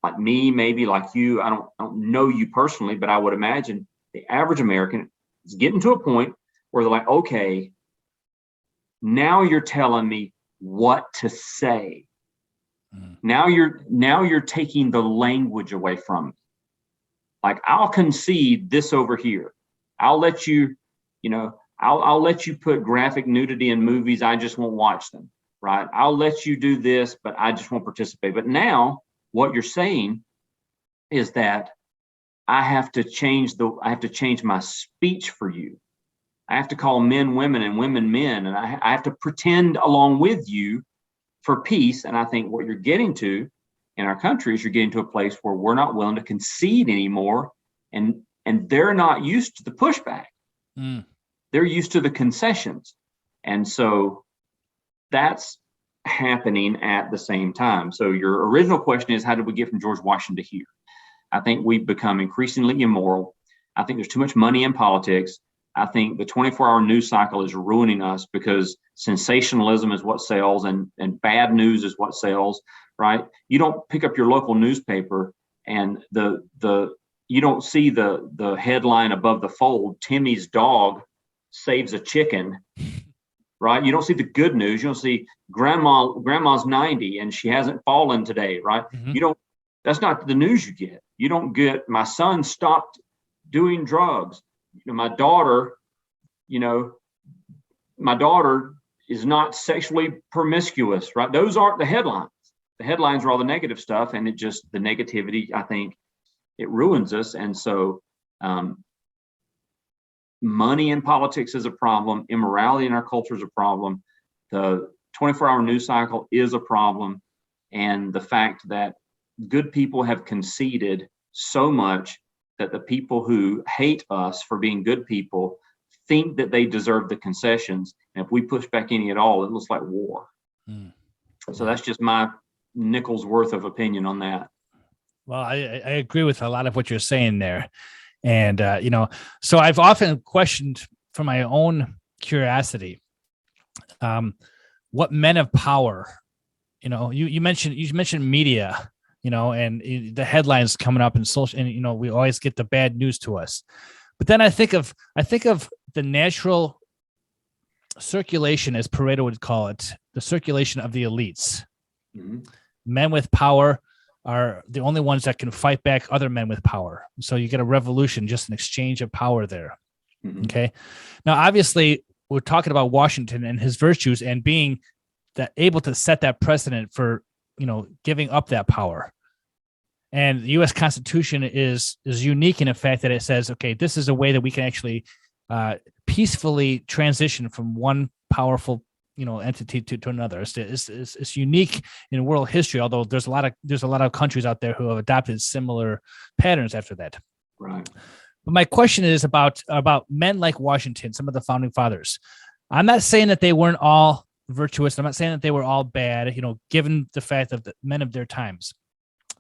like me, maybe like you, I don't know you personally, but I would imagine the average American is getting to a point where they're like, okay, now you're telling me what to say. Now you're taking the language away from me. Like, I'll concede this over here. I'll let you, I'll let you put graphic nudity in movies. I just won't watch them, right? I'll let you do this, but I just won't participate. But now what you're saying is that I have to change my speech for you. I have to call men women and women men, and I have to pretend along with you for peace. And I think what you're getting to in our country is you're getting to a place where we're not willing to concede anymore, and they're not used to the pushback. They're used to the concessions. And so that's happening at the same time. So your original question is, how did we get from George Washington to here? I think we've become increasingly immoral. I think there's too much money in politics. I think the 24-hour news cycle is ruining us because sensationalism is what sells, and bad news is what sells, right? You don't pick up your local newspaper and you don't see the headline above the fold, Timmy's dog saves a chicken, right? You don't see the good news. You don't see grandma's 90 and she hasn't fallen today, right? That's not the news you get. You don't get, my son stopped doing drugs. My daughter is not sexually promiscuous, right? Those aren't the headlines. The headlines are all the negative stuff, and the negativity, I think, it ruins us. And so money in politics is a problem. Immorality in our culture is a problem. The 24-hour news cycle is a problem. And the fact that good people have conceded so much that the people who hate us for being good people think that they deserve the concessions. And if we push back any at all, it looks like war. So that's just my nickel's worth of opinion on that. Well, I agree with a lot of what you're saying there. And, so I've often questioned, for my own curiosity, what men of power, you mentioned media, and the headlines coming up in social, and, we always get the bad news to us. But then I think of the natural circulation, as Pareto would call it, the circulation of the elites. Men with power are the only ones that can fight back other men with power. So you get a revolution, just an exchange of power there. Okay. Now, obviously, we're talking about Washington and his virtues and being able to set that precedent for, giving up that power. And the U.S. Constitution is unique in the fact that it says, okay, this is a way that we can actually peacefully transition from one powerful entity to another. It's unique in world history, although there's a lot of countries out there who have adopted similar patterns after that. Right. But my question is about men like Washington, some of the founding fathers. I'm not saying that they weren't all virtuous. I'm not saying that they were all bad, given the fact of the men of their times.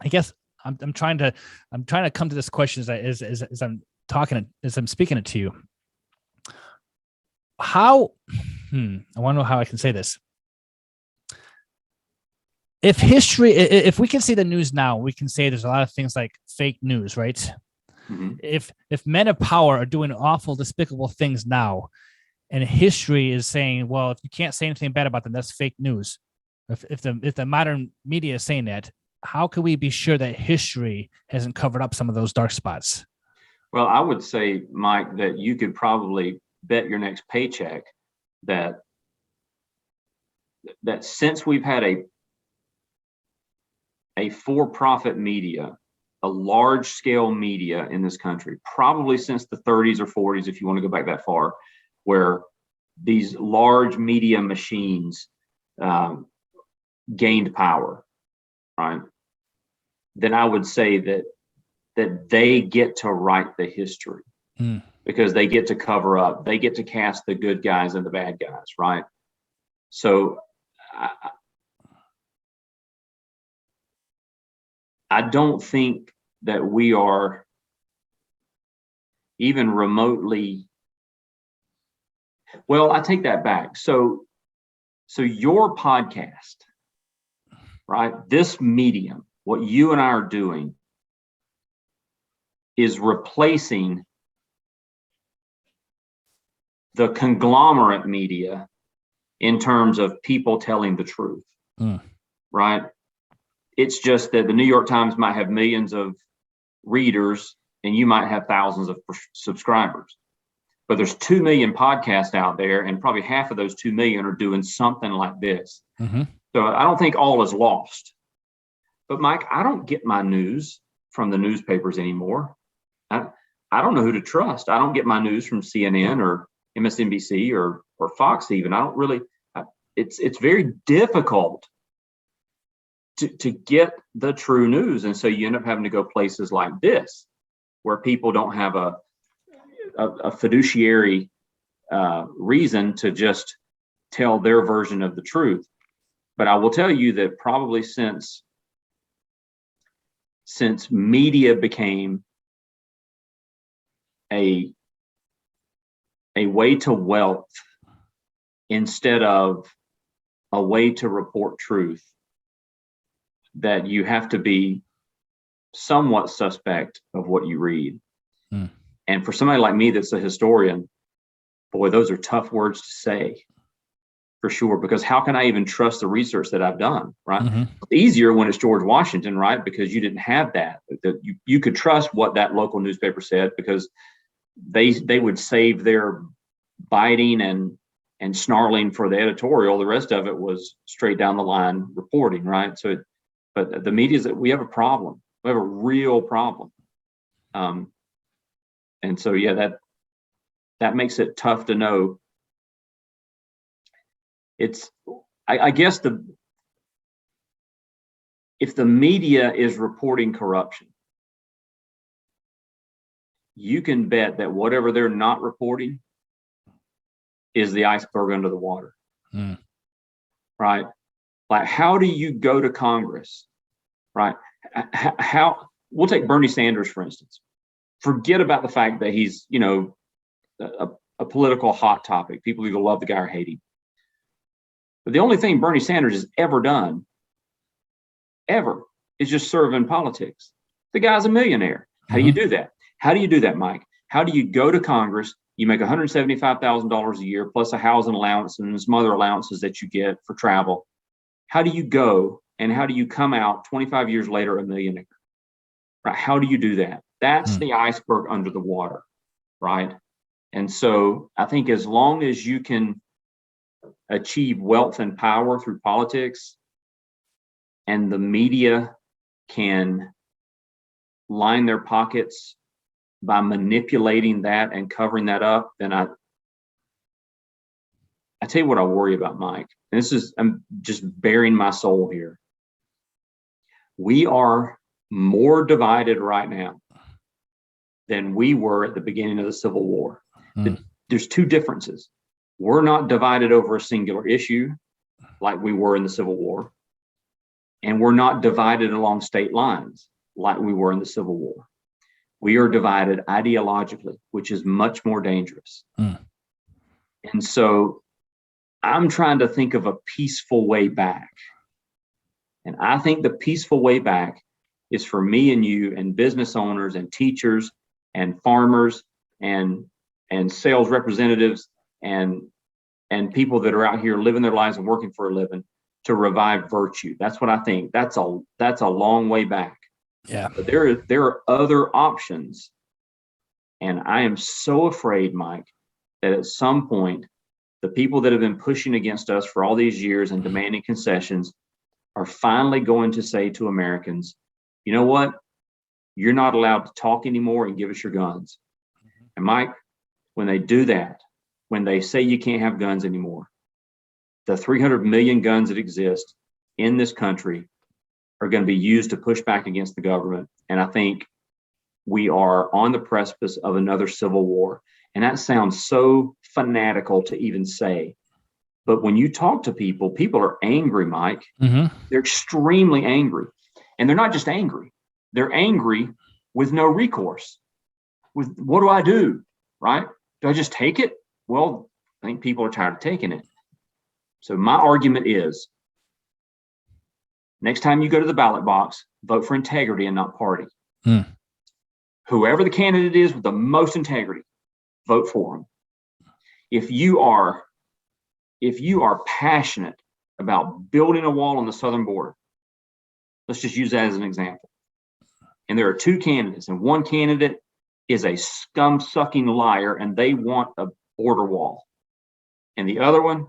I guess I'm trying to come to this question as I'm speaking it to you. I want to know how I can say this. If we can see the news now, we can say there's a lot of things like fake news, right? If men of power are doing awful, despicable things now, and history is saying, well, if you can't say anything bad about them, that's fake news. If the modern media is saying that, how can we be sure that history hasn't covered up some of those dark spots? Well, I would say, Mike, that you could probably bet your next paycheck that since we've had a for-profit media, a large-scale media in this country, probably since the 30s or 40s, if you want to go back that far, where these large media machines gained power, right? Then I would say that they get to write the history because they get to cover up, they get to cast the good guys and the bad guys, right? So I don't think that we are even remotely, well, I take that back. So your podcast, right? This medium, what you and I are doing is replacing the conglomerate media in terms of people telling the truth, right? It's just that the New York Times might have millions of readers and you might have thousands of subscribers. But there's 2 million podcasts out there, and probably half of those 2 million are doing something like this. So I don't think all is lost. But Mike, I don't get my news from the newspapers anymore. I don't know who to trust. I don't get my news from CNN or MSNBC or Fox even. I don't really, it's very difficult to get the true news. And so you end up having to go places like this, where people don't have a fiduciary reason to just tell their version of the truth. But I will tell you that probably since media became a way to wealth instead of a way to report truth, that you have to be somewhat suspect of what you read. And for somebody like me that's a historian, boy, those are tough words to say, for sure, because how can I even trust the research that I've done, right? It's easier when it's George Washington, right? Because you didn't have that you could trust what that local newspaper said, because they would save their biting and snarling for the editorial. The rest of it was straight down the line reporting, right? So, but the media is that we have a problem. We have a real problem. And so, yeah, that makes it tough to know. I guess if the media is reporting corruption, you can bet that whatever they're not reporting is the iceberg under the water, right? Like, how do you go to Congress, right? How we'll take Bernie Sanders, for instance. Forget about the fact that he's, a political hot topic. People either love the guy or hate him. But the only thing Bernie Sanders has ever done, ever, is just serve in politics. The guy's a millionaire. How do you do that? How do you do that, Mike? How do you go to Congress? You make $175,000 a year plus a housing allowance and some other allowances that you get for travel. How do you go and how do you come out 25 years later a millionaire? Right? How do you do that? That's the iceberg under the water, right? And so I think as long as you can achieve wealth and power through politics, and the media can line their pockets by manipulating that and covering that up, then I tell you what I worry about, Mike. And I'm just bearing my soul here. We are more divided right now than we were at the beginning of the Civil War. There's two differences. We're not divided over a singular issue like we were in the Civil War. And we're not divided along state lines like we were in the Civil War. We are divided ideologically, which is much more dangerous. And so I'm trying to think of a peaceful way back. And I think the peaceful way back is for me and you and business owners and teachers and farmers and sales representatives and people that are out here living their lives and working for a living to revive virtue. That's what I think. That's a long way back. Yeah. But there are other options. And I am so afraid, Mike, that at some point, the people that have been pushing against us for all these years and demanding concessions are finally going to say to Americans, you know what? You're not allowed to talk anymore and give us your guns. And Mike, when they do that, when they say you can't have guns anymore. The 300 million guns that exist in this country are going to be used to push back against the government. And I think we are on the precipice of another civil war. And that sounds so fanatical to even say. But when you talk to people, people are angry, Mike. Mm-hmm. They're extremely angry. And they're not just angry. They're angry with no recourse. With what do I do, right? Do I just take it? Well, I think people are tired of taking it. So my argument is, next time you go to the ballot box, vote for integrity and not party. Whoever the candidate is with the most integrity, vote for them. If you are passionate about building a wall on the southern border, let's just use that as an example. And there are two candidates, and one candidate is a scum-sucking liar, and they want a border wall. And the other one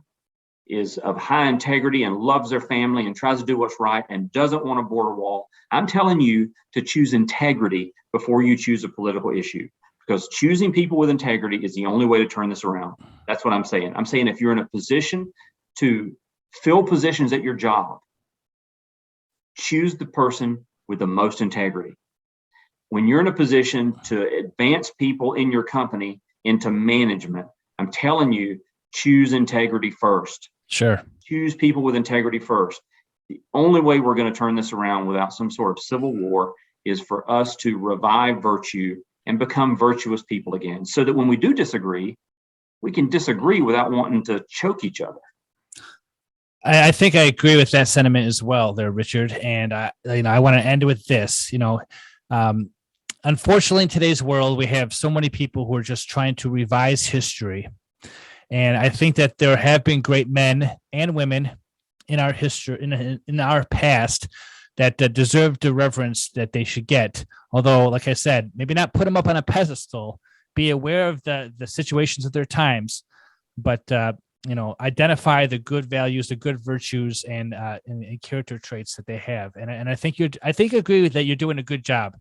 is of high integrity and loves their family and tries to do what's right and doesn't want a border wall. I'm telling you to choose integrity before you choose a political issue, because choosing people with integrity is the only way to turn this around. That's what I'm saying. I'm saying if you're in a position to fill positions at your job, choose the person with the most integrity. When you're in a position to advance people in your company into management, I'm telling you, choose integrity first. Sure. Choose people with integrity first. The only way we're going to turn this around without some sort of civil war is for us to revive virtue and become virtuous people again, so that when we do disagree, we can disagree without wanting to choke each other. I think I agree with that sentiment as well there, Richard. And I want to end with this. Unfortunately, in today's world, we have so many people who are just trying to revise history. And I think that there have been great men and women in our history, in our past, that deserve the reverence that they should get. Although, like I said, maybe not put them up on a pedestal, be aware of the situations of their times, but identify the good values, the good virtues, and character traits that they have. And I think agree with that. You're doing a good job,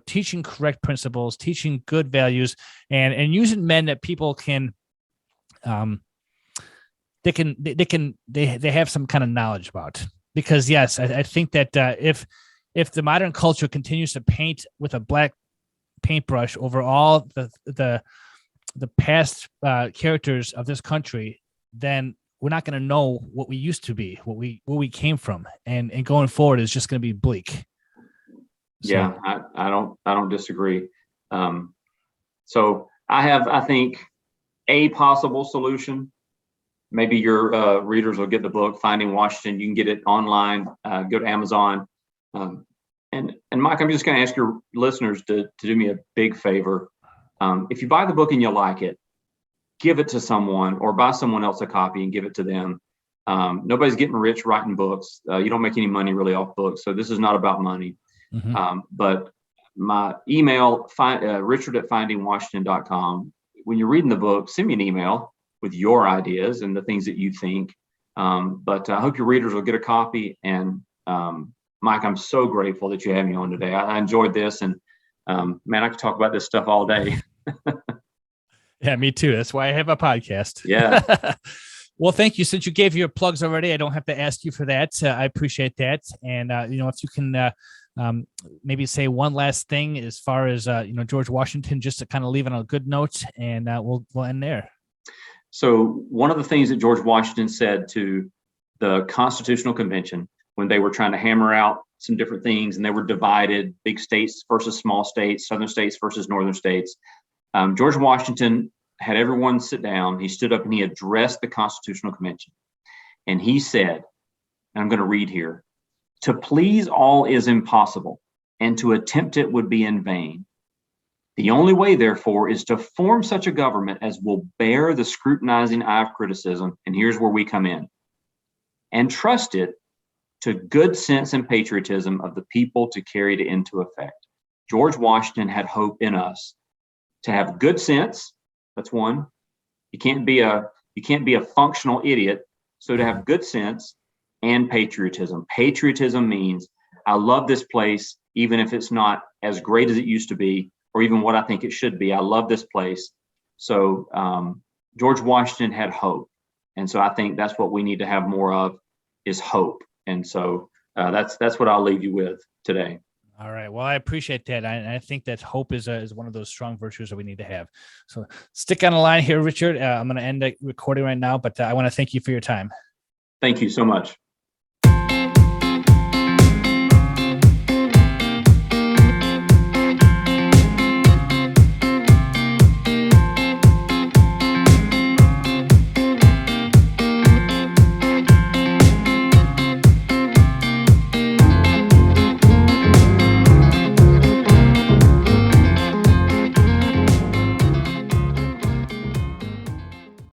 teaching correct principles, teaching good values, and using men that people can, they have some kind of knowledge about. Because yes, I think that if the modern culture continues to paint with a black paintbrush over all the past characters of this country, then we're not going to know what we used to be, what we came from, and going forward is just going to be bleak. So. Yeah, I don't disagree. So I think a possible solution. Maybe your readers will get the book, Finding Washington. You can get it online. Go to Amazon. And Mike, I'm just going to ask your listeners to do me a big favor. If you buy the book and you like it, give it to someone or buy someone else a copy and give it to them. Nobody's getting rich writing books. You don't make any money really off books. So this is not about money. Mm-hmm. But my email, richard@findingwashington.com. When you're reading the book, send me an email with your ideas and the things that you think. But I hope your readers will get a copy. And Mike, I'm so grateful that you had me on today. I enjoyed this, and man, I could talk about this stuff all day. Yeah, me too. That's why I have a podcast. Yeah. Well, thank you. Since you gave your plugs already, I don't have to ask you for that. I appreciate that. And if you can maybe say one last thing as far as George Washington, just to kind of leave on a good note, and we'll end there. So one of the things that George Washington said to the Constitutional Convention when they were trying to hammer out some different things, and they were divided, big states versus small states, southern states versus northern states. George Washington had everyone sit down. He stood up and he addressed the Constitutional Convention. And he said, and I'm going to read here, "To please all is impossible, and to attempt it would be in vain. The only way, therefore, is to form such a government as will bear the scrutinizing eye of criticism," and here's where we come in, "and trust it to good sense and patriotism of the people to carry it into effect." George Washington had hope in us to have good sense. That's one. You can't be a functional idiot. So to have good sense and patriotism. Patriotism means I love this place, even if it's not as great as it used to be, or even what I think it should be. I love this place. So George Washington had hope. And so I think that's what we need to have more of, is hope. And so that's what I'll leave you with today. All right. Well, I appreciate that. I think that hope is one of those strong virtues that we need to have. So stick on the line here, Richard. I'm going to end the recording right now, but I want to thank you for your time. Thank you so much.